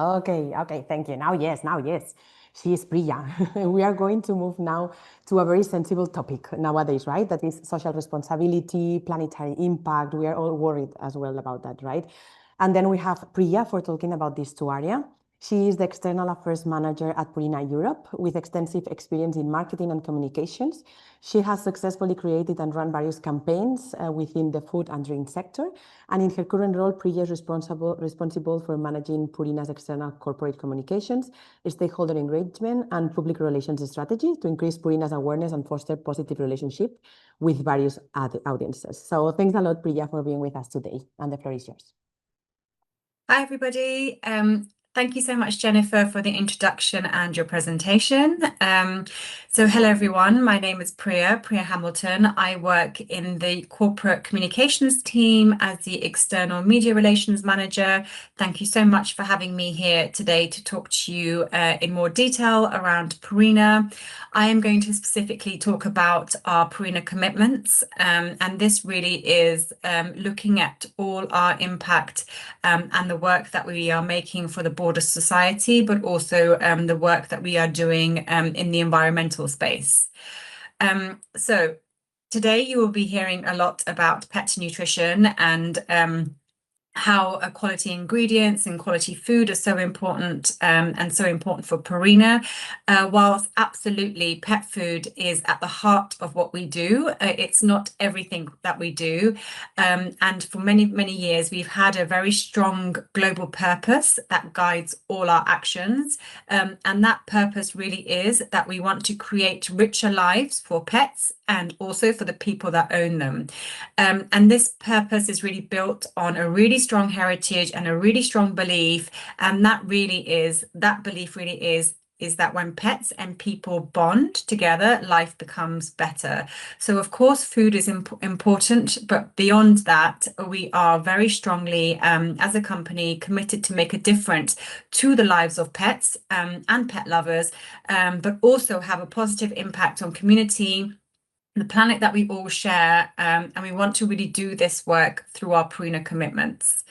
Okay, thank you. Now, yes, she is Priya. We are going to move now to a very sensible topic nowadays, right? That is social responsibility, planetary impact. We are all worried as well about that, right? And then we have Priya for talking about these two areas. She is the External Affairs Manager at Purina Europe with extensive experience in marketing and communications. She has successfully created and run various campaigns within the food and drink sector. And in her current role, Priya is responsible for managing Purina's external corporate communications, stakeholder engagement, and public relations strategy to increase Purina's awareness and foster positive relationship with various audiences. So thanks a lot, Priya, for being with us today. And the floor is yours. Hi, everybody. Thank you so much, Jennifer, for the introduction and your presentation. So hello, everyone. My name is Priya Hamilton. I work in the corporate communications team as the external media relations manager. Thank you so much for having me here today to talk to you in more detail around Purina. I am going to specifically talk about our Purina commitments, and this really is looking at all our impact and the work that we are making for the broader society, but also the work that we are doing in the environmental space. So today you will be hearing a lot about pet nutrition and how quality ingredients and quality food are so important and so important for Purina. Whilst absolutely pet food is at the heart of what we do, it's not everything that we do. And for many, many years, we've had a very strong global purpose that guides all our actions. And that purpose really is that we want to create richer lives for pets and also for the people that own them. And this purpose is really built on a really strong heritage and a really strong belief. And that belief really is that when pets and people bond together, life becomes better. So of course, food is important, but beyond that, we are very strongly, as a company, committed to make a difference to the lives of pets and pet lovers, but also have a positive impact on community, the planet that we all share, and we want to really do this work through our Purina commitments.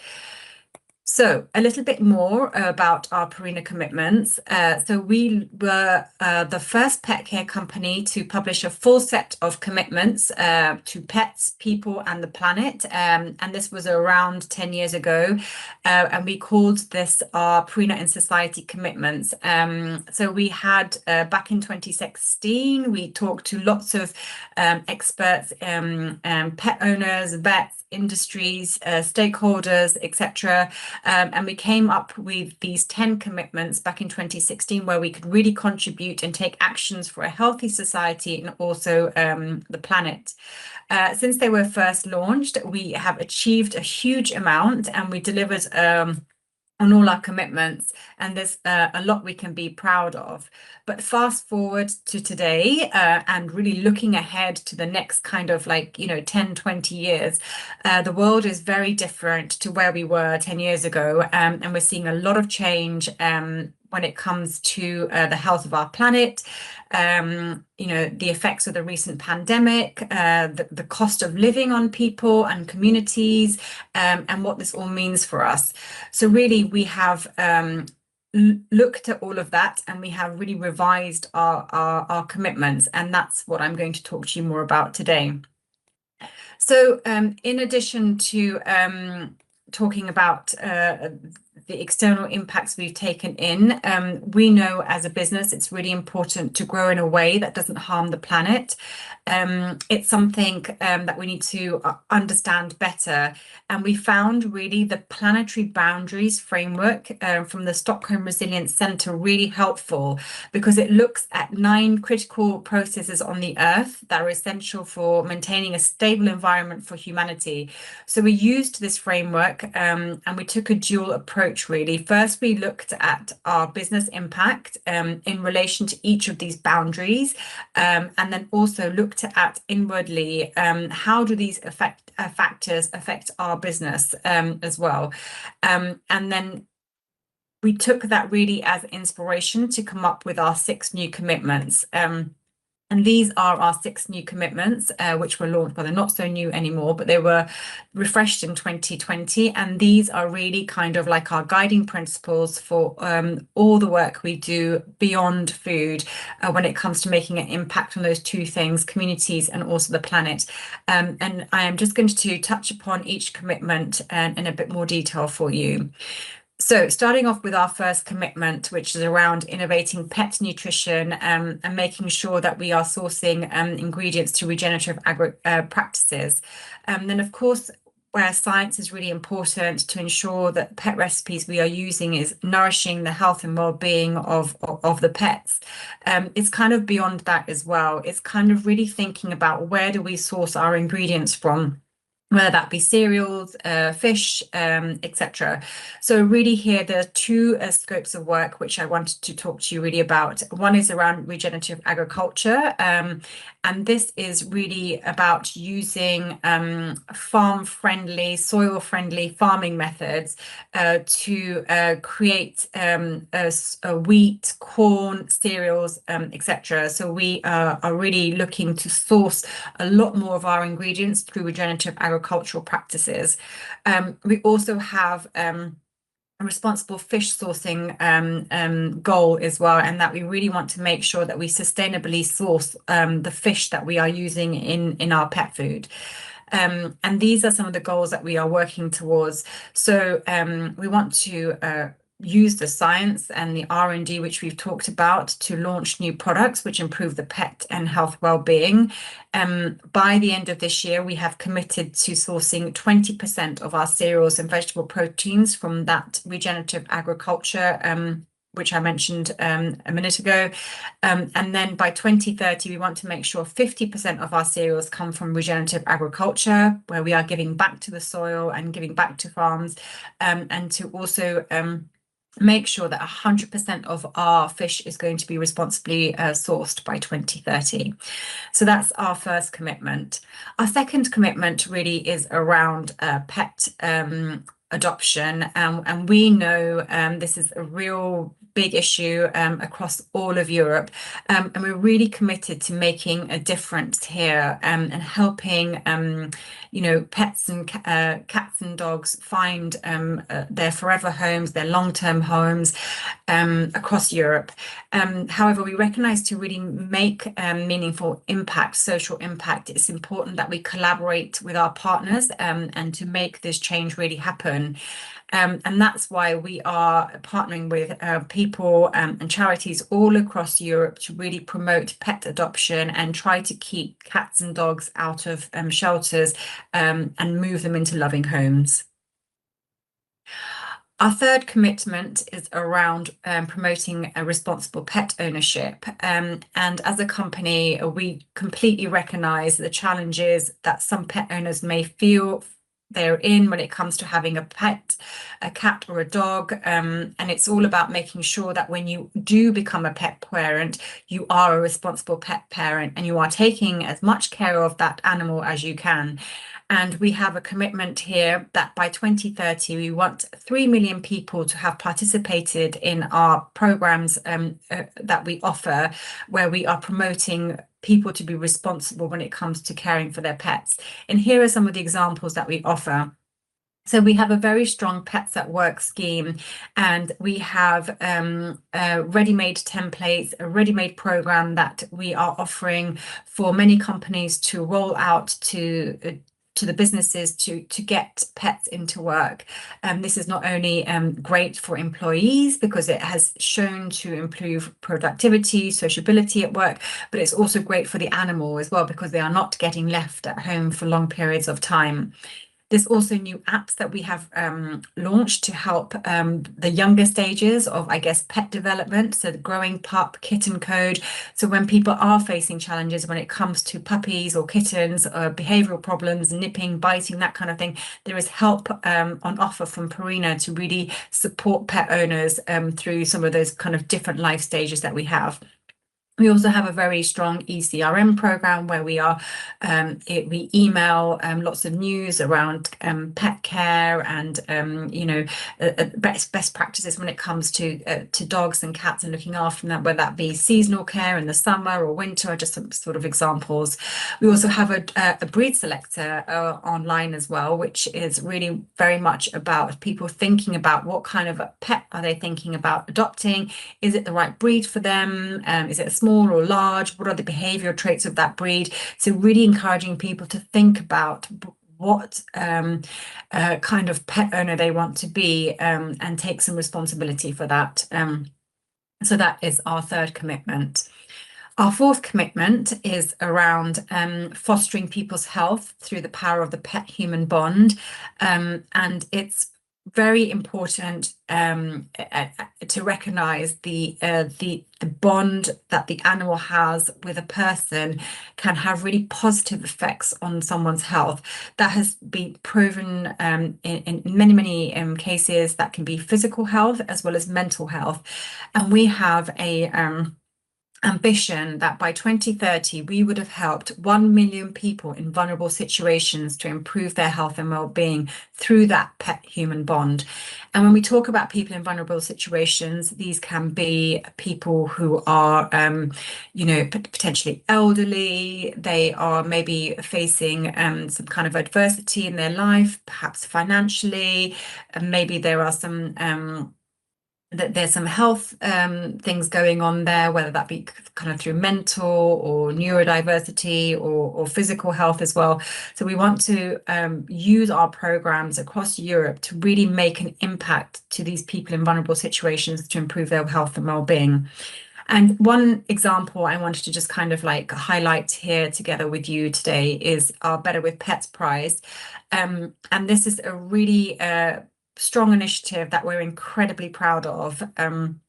So a little bit more about our Purina commitments. So we were the first pet care company to publish a full set of commitments to pets, people and the planet. And this was around 10 years ago. And we called this our Purina in Society commitments. So we had back in 2016, we talked to lots of experts, pet owners, vets, industries, stakeholders, etc. And we came up with these 10 commitments back in 2016 where we could really contribute and take actions for a healthy society and also the planet. Since they were first launched, we have achieved a huge amount and we delivered on all our commitments, and there's a lot we can be proud of. But fast forward to today and really looking ahead to the next kind of 10, 20 years, the world is very different to where we were 10 years ago, and we're seeing a lot of change when it comes to the health of our planet, the effects of the recent pandemic, the cost of living on people and communities, and what this all means for us. So really, we have looked at all of that and we have really revised our commitments, and that's what I'm going to talk to you more about today. So in addition to talking about the external impacts we've taken in, we know as a business it's really important to grow in a way that doesn't harm the planet. It's something that we need to understand better, and we found really the planetary boundaries framework from the Stockholm Resilience Centre really helpful, because it looks at 9 critical processes on the Earth that are essential for maintaining a stable environment for humanity. So we used this framework and we took a dual approach really. First, we looked at our business impact in relation to each of these boundaries, and then also looked at inwardly how do these factors affect our business as well. And then we took that really as inspiration to come up with our 6 new commitments. And these are our 6 new commitments, which were launched, well, they're not so new anymore, but they were refreshed in 2020. And these are really kind of like our guiding principles for all the work we do beyond food when it comes to making an impact on those 2 things, communities and also the planet. And I am just going to touch upon each commitment in a bit more detail for you. So starting off with our first commitment, which is around innovating pet nutrition and making sure that we are sourcing ingredients to regenerative agri practices. Then, of course, where science is really important to ensure that pet recipes we are using is nourishing the health and well-being of the pets. It's kind of beyond that as well. It's kind of really thinking about where do we source our ingredients from, whether that be cereals, fish, etc. So really here, there are 2 scopes of work which I wanted to talk to you really about. One is around regenerative agriculture, and this is really about using farm-friendly, soil-friendly farming methods to create wheat, corn, cereals, etc. So we are really looking to source a lot more of our ingredients through regenerative agricultural practices. We also have a responsible fish sourcing goal as well, and that we really want to make sure that we sustainably source the fish that we are using in our pet food. And these are some of the goals that we are working towards. So we want to use the science and the R&D, which we've talked about, to launch new products which improve the pet and health well-being. By the end of this year, we have committed to sourcing 20% of our cereals and vegetable proteins from that regenerative agriculture, which I mentioned a minute ago. And then by 2030, we want to make sure 50% of our cereals come from regenerative agriculture, where we are giving back to the soil and giving back to farms, and to also make sure that 100% of our fish is going to be responsibly sourced by 2030. So that's our first commitment. Our second commitment really is around pet adoption, and we know this is a real big issue across all of Europe, and we're really committed to making a difference here and helping pets and cats and dogs find their forever homes, their long-term homes across Europe. However, we recognise to really make meaningful impact, social impact, it's important that we collaborate with our partners and to make this change really happen. And that's why we are partnering with people and charities all across Europe to really promote pet adoption and try to keep cats and dogs out of shelters and move them into loving homes. Our third commitment is around promoting a responsible pet ownership. And as a company, we completely recognise the challenges that some pet owners may feel they're in when it comes to having a pet, a cat or a dog. And it's all about making sure that when you do become a pet parent, you are a responsible pet parent and you are taking as much care of that animal as you can. And we have a commitment here that by 2030, we want 3 million people to have participated in our programs that we offer, where we are promoting people to be responsible when it comes to caring for their pets. And here are some of the examples that we offer. So we have a very strong Pets at Work scheme, and we have ready-made templates, a ready-made program that we are offering for many companies to roll out to the businesses to get pets into work. This is not only great for employees because it has shown to improve productivity, sociability at work, but it's also great for the animal as well because they are not getting left at home for long periods of time. There's also new apps that we have launched to help the younger stages of, I guess, pet development. So the growing pup, kitten code. So when people are facing challenges when it comes to puppies or kittens, behavioral problems, nipping, biting, that kind of thing, there is help on offer from Purina to really support pet owners through some of those kind of different life stages that we have. We also have a very strong ECRM program where we email lots of news around pet care and best practices when it comes to dogs and cats and looking after them, whether that be seasonal care in the summer or winter, just some sort of examples. We also have a breed selector online as well, which is really very much about people thinking about what kind of a pet are they thinking about adopting. Is it the right breed for them? Is it a small or large? What are the behavioral traits of that breed? So really encouraging people to think about what kind of pet owner they want to be, and take some responsibility for that. So that is our third commitment. Our fourth commitment is around fostering people's health through the power of the pet-human bond, and it's very important to recognize the bond that the animal has with a person can have really positive effects on someone's health. That has been proven in many cases. That can be physical health as well as mental health, and we have a ambition that by 2030 we would have helped 1 million people in vulnerable situations to improve their health and well-being through that pet-human bond. And when we talk about people in vulnerable situations, these can be people who are potentially elderly. They are maybe facing some kind of adversity in their life, perhaps financially, and maybe there are some there's some health things going on there, whether that be kind of through mental or neurodiversity or physical health as well. So we want to use our programs across Europe to really make an impact to these people in vulnerable situations to improve their health and well-being. And one example I wanted to just kind of like highlight here together with you today is our Better with Pets prize. And this is a really strong initiative that we're incredibly proud of. And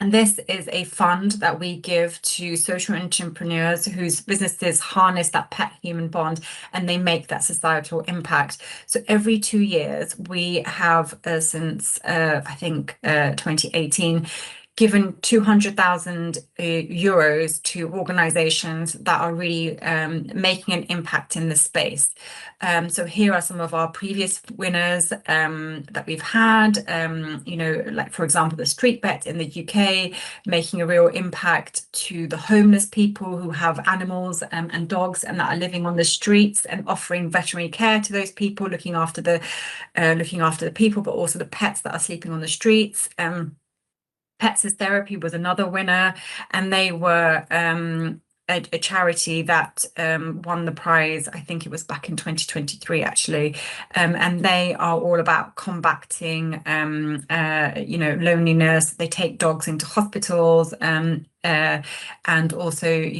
this is a fund that we give to social entrepreneurs whose businesses harness that pet-human bond and they make that societal impact. So every 2 years, we have, since I think 2018, given 200,000 euros to organizations that are really making an impact in this space. So here are some of our previous winners that we've had, like for example, the Street Vet in the UK, making a real impact to the homeless people who have animals and dogs and that are living on the streets and offering veterinary care to those people, looking after the people, but also the pets that are sleeping on the streets. Pets as Therapy was another winner, and they were a charity that won the prize. I think it was back in 2023 actually, and they are all about combating loneliness. They take dogs into hospitals and also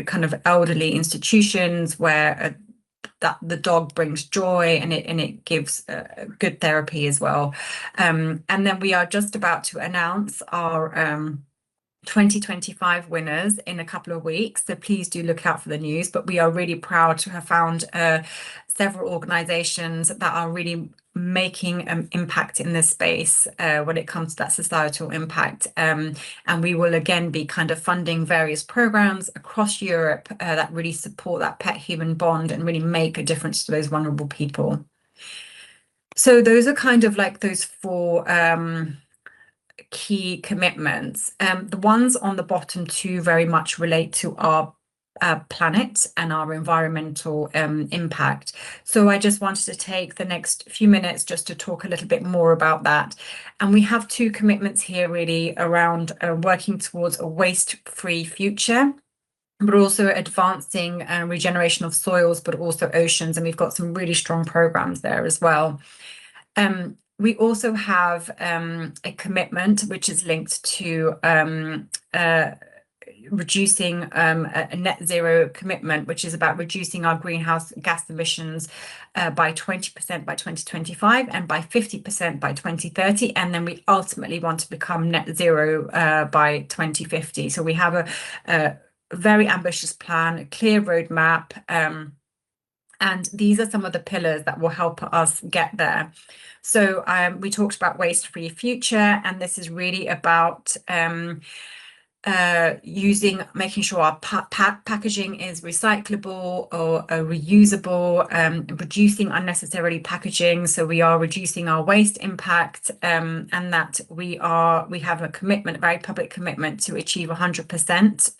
kind of elderly institutions where that the dog brings joy and it gives good therapy as well. And then we are just about to announce our 2025 winners in a couple of weeks, so please do look out for the news. But we are really proud to have found several organizations that are really making an impact in this space when it comes to that societal impact, and we will again be kind of funding various programs across Europe that really support that pet-human bond and really make a difference to those vulnerable people. So those are kind of like those 4 key commitments. The ones on the bottom 2 very much relate to our planet and our environmental impact. So I just wanted to take the next few minutes just to talk a little bit more about that. And we have 2 commitments here really around working towards a waste-free future, but also advancing regeneration of soils, but also oceans. And we've got some really strong programs there as well. We also have a commitment which is linked to reducing a net zero commitment, which is about reducing our greenhouse gas emissions by 20% by 2025 and by 50% by 2030. And then we ultimately want to become net zero by 2050. So we have a very ambitious plan, a clear roadmap, and these are some of the pillars that will help us get there. So we talked about waste-free future, and this is really about making sure our packaging is recyclable or reusable, reducing unnecessarily packaging, so we are reducing our waste impact, and that we have a commitment, a very public commitment, to achieve 100%.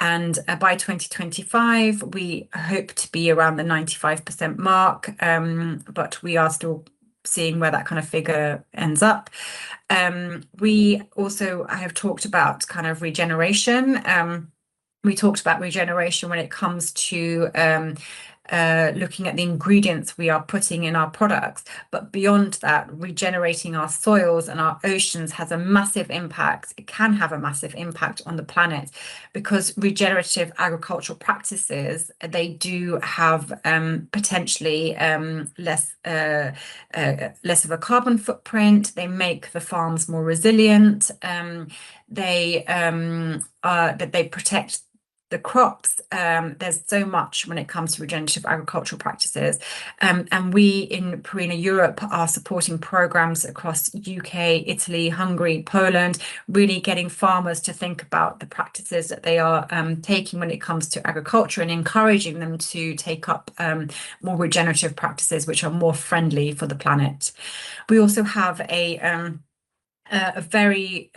And by 2025, we hope to be around the 95% mark, but we are still seeing where that kind of figure ends up. We also have talked about kind of regeneration. We talked about regeneration when it comes to looking at the ingredients we are putting in our products. But beyond that, regenerating our soils and our oceans has a massive impact. It can have a massive impact on the planet, because regenerative agricultural practices, they do have potentially less of a carbon footprint. They make the farms more resilient. They protect the crops. There's so much when it comes to regenerative agricultural practices, and we in Purina Europe are supporting programs across UK, Italy, Hungary, Poland, really getting farmers to think about the practices that they are taking when it comes to agriculture, and encouraging them to take up more regenerative practices which are more friendly for the planet. We also have a very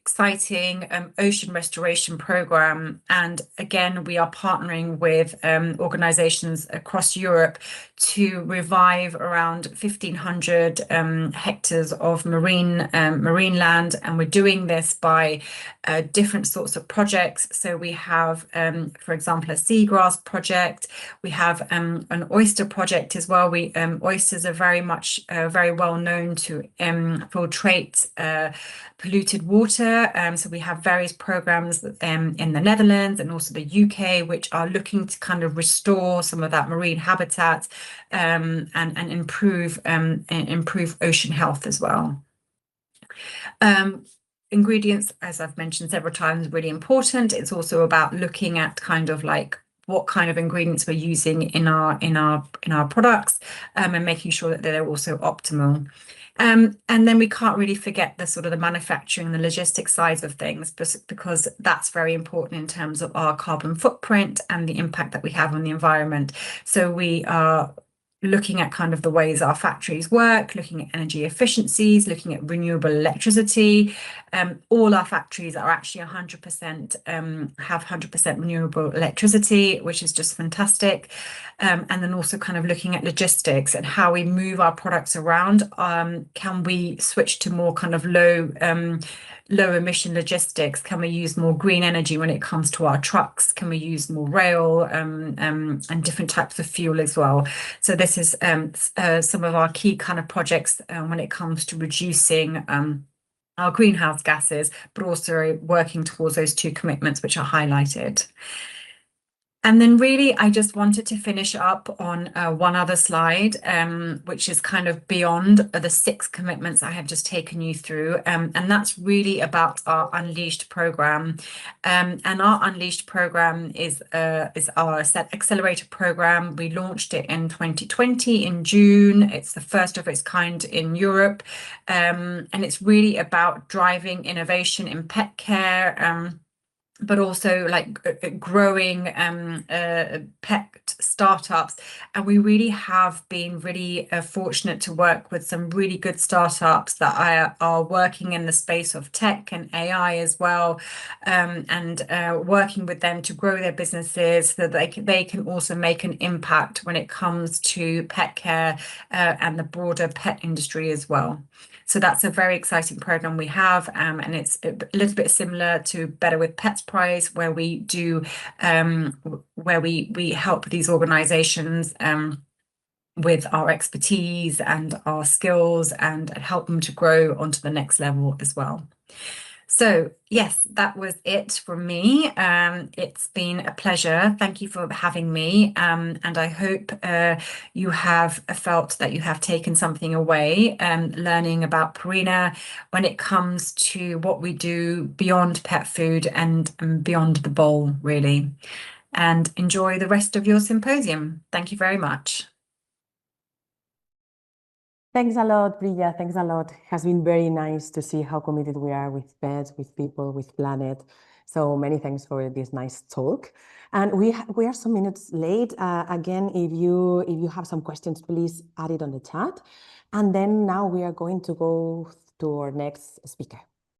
exciting ocean restoration program, and again we are partnering with organizations across Europe to revive around 1,500 hectares of marine land, and we're doing this by different sorts of projects. So we have, for example, a seagrass project. We have an oyster project as well. Oysters are very much very well known to filtrate polluted water. So we have various programs in the Netherlands and also the UK, which are looking to kind of restore some of that marine habitat, and improve ocean health as well. Ingredients, as I've mentioned several times, really important. It's also about looking at kind of like what kind of ingredients we're using in our products, and making sure that they're also optimal. And then we can't really forget the sort of the manufacturing, the logistics side of things, because that's very important in terms of our carbon footprint and the impact that we have on the environment. So we are looking at kind of the ways our factories work, looking at energy efficiencies, looking at renewable electricity. All our factories are actually 100% have 100% renewable electricity, which is just fantastic. And then also kind of looking at logistics and how we move our products around. Can we switch to more kind of low emission logistics? Can we use more green energy when it comes to our trucks? Can we use more rail and different types of fuel as well? So this is some of our key kind of projects when it comes to reducing our greenhouse gases, but also working towards those two commitments which are highlighted. And then really, I just wanted to finish up on one other slide, which is kind of beyond the 6 commitments I have just taken you through. And that's really about our Unleashed program. And our Unleashed program is our accelerator program. We launched it in 2020 in June. It's the first of its kind in Europe. And it's really about driving innovation in pet care, but also like growing pet startups. And we really have been really fortunate to work with some really good startups that are working in the space of tech and AI as well, and working with them to grow their businesses so that they can also make an impact when it comes to pet care and the broader pet industry as well. So that's a very exciting program we have, and it's a little bit similar to Better with Pets Prize, where we do where we help these organizations with our expertise and our skills and help them to grow onto the next level as well. So yes, that was it from me. It's been a pleasure. Thank you for having me. And I hope you have felt that you have taken something away, learning about Purina when it comes to what we do beyond pet food and beyond the bowl, really. And enjoy the rest of your symposium. Thank you very much. Thanks a lot, Priya. Thanks a lot. It has been very nice to see how committed we are with pets, with people, with planet. So many thanks for this nice talk. And we are some minutes late. Again, if you have some questions, please add it on the chat. And then now we are going to go to our next speaker.